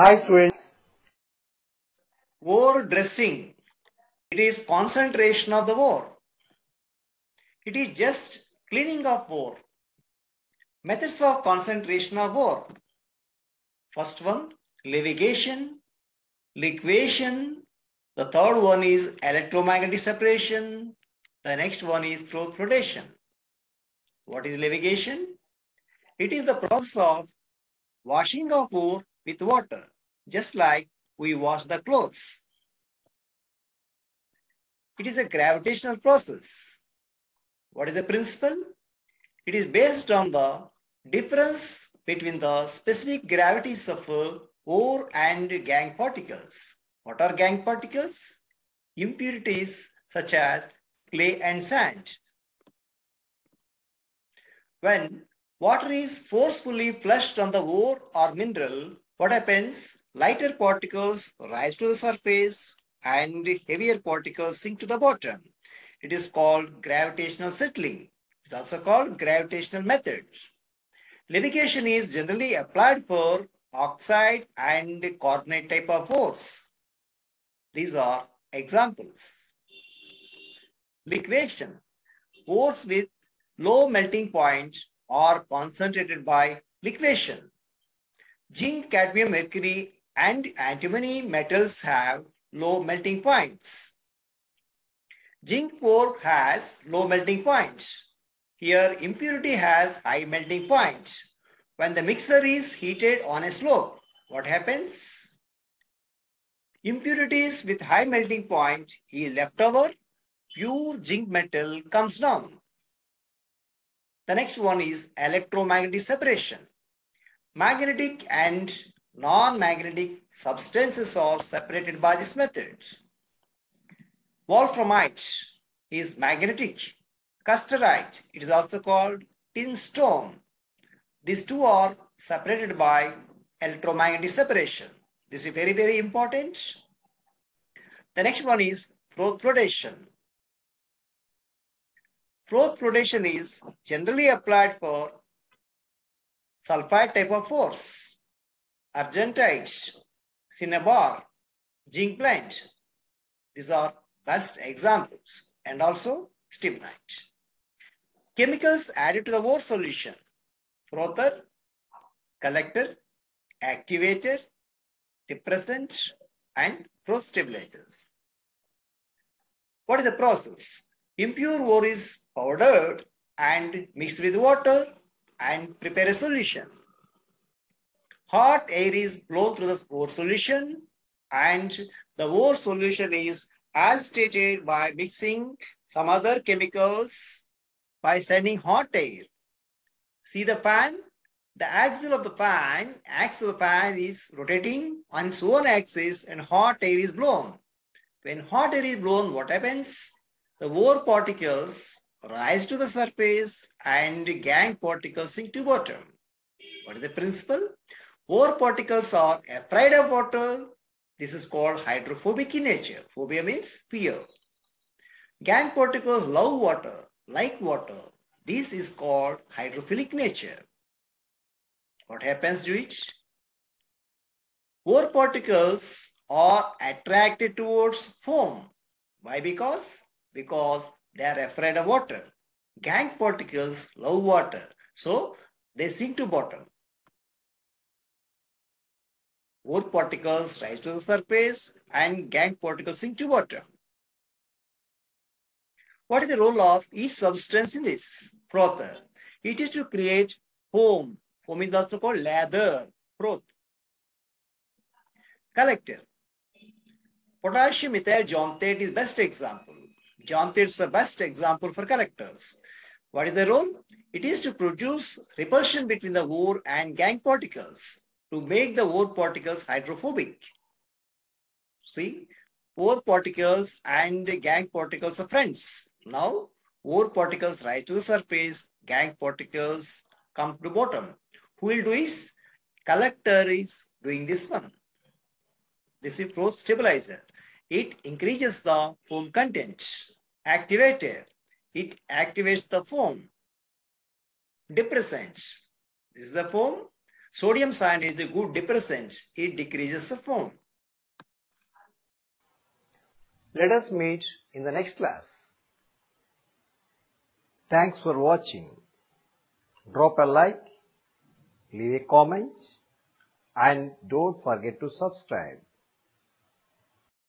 Hi students. Ore dressing. It is concentration of the ore. It is just cleaning of ore. Methods of concentration of ore. First one, Levigation, Liquation. The third one is electromagnetic separation. The next one is flotation. What is Levigation? It is the process of washing of ore with water, just like we wash the clothes. It is a gravitational process. What is the principle? It is based on the difference between the specific gravities of ore and gangue particles. What are gangue particles? Impurities such as clay and sand. When water is forcefully flushed on the ore or mineral, what happens? Lighter particles rise to the surface and heavier particles sink to the bottom. It is called gravitational settling. It's also called gravitational method. Levigation is generally applied for oxide and carbonate type of ores. These are examples. Liquation. Ores with low melting point are concentrated by liquation. Zinc, cadmium, mercury, and antimony metals have low melting points. Zinc ore has low melting points. Here, impurity has high melting points. When the mixer is heated on a slope, what happens? Impurities with high melting point is left over. Pure zinc metal comes down. The next one is electromagnetic separation. Magnetic and non-magnetic substances are separated by this method. Wolframite is magnetic. Casterite, it is also called tin stone. These two are separated by electromagnetic separation. This is very, very important. The next one is flotation. Flotation is generally applied for sulphide type of ores, argentite, cinnabar, zinc blende. These are best examples, and also stibnite. Chemicals added to the ore solution: frother, collector, activator, depressant, and Froth stabilizers. What is the process? Impure ore is powdered and mixed with water and prepare a solution. Hot air is blown through the ore solution, and the ore solution is agitated by mixing some other chemicals by sending hot air. See the fan? The axle of the fan is rotating on its own axis and hot air is blown. When hot air is blown, what happens? The ore particles rise to the surface and gangue particles sink to bottom. What is the principle? Ore particles are afraid of water. This is called hydrophobic in nature. Phobia means fear. Gangue particles love water, like water. This is called hydrophilic nature. What happens to it? Ore particles are attracted towards foam. Why? Because they are afraid of water. Gangue particles love water, so they sink to bottom. Ore particles rise to the surface and gangue particles sink to bottom. What is the role of each substance in this? Frother. It is to create foam. Foam is also called lather. Froth. Collector. Potassium methyl jomethate is best example. Jomethate is the best example for collectors. What is the role? It is to produce repulsion between the ore and gangue particles to make the ore particles hydrophobic. See, ore particles and the gangue particles are friends. Now, ore particles rise to the surface, gangue particles come to the bottom. Who will do this? Collector is doing this one. This is Froth stabilizer. It increases the foam content. Activator. It activates the foam. Depressant. This is the foam. Sodium cyanide is a good depressant. It decreases the foam. Let us meet in the next class. Thanks for watching. Drop a like, leave a comment, and don't forget to subscribe.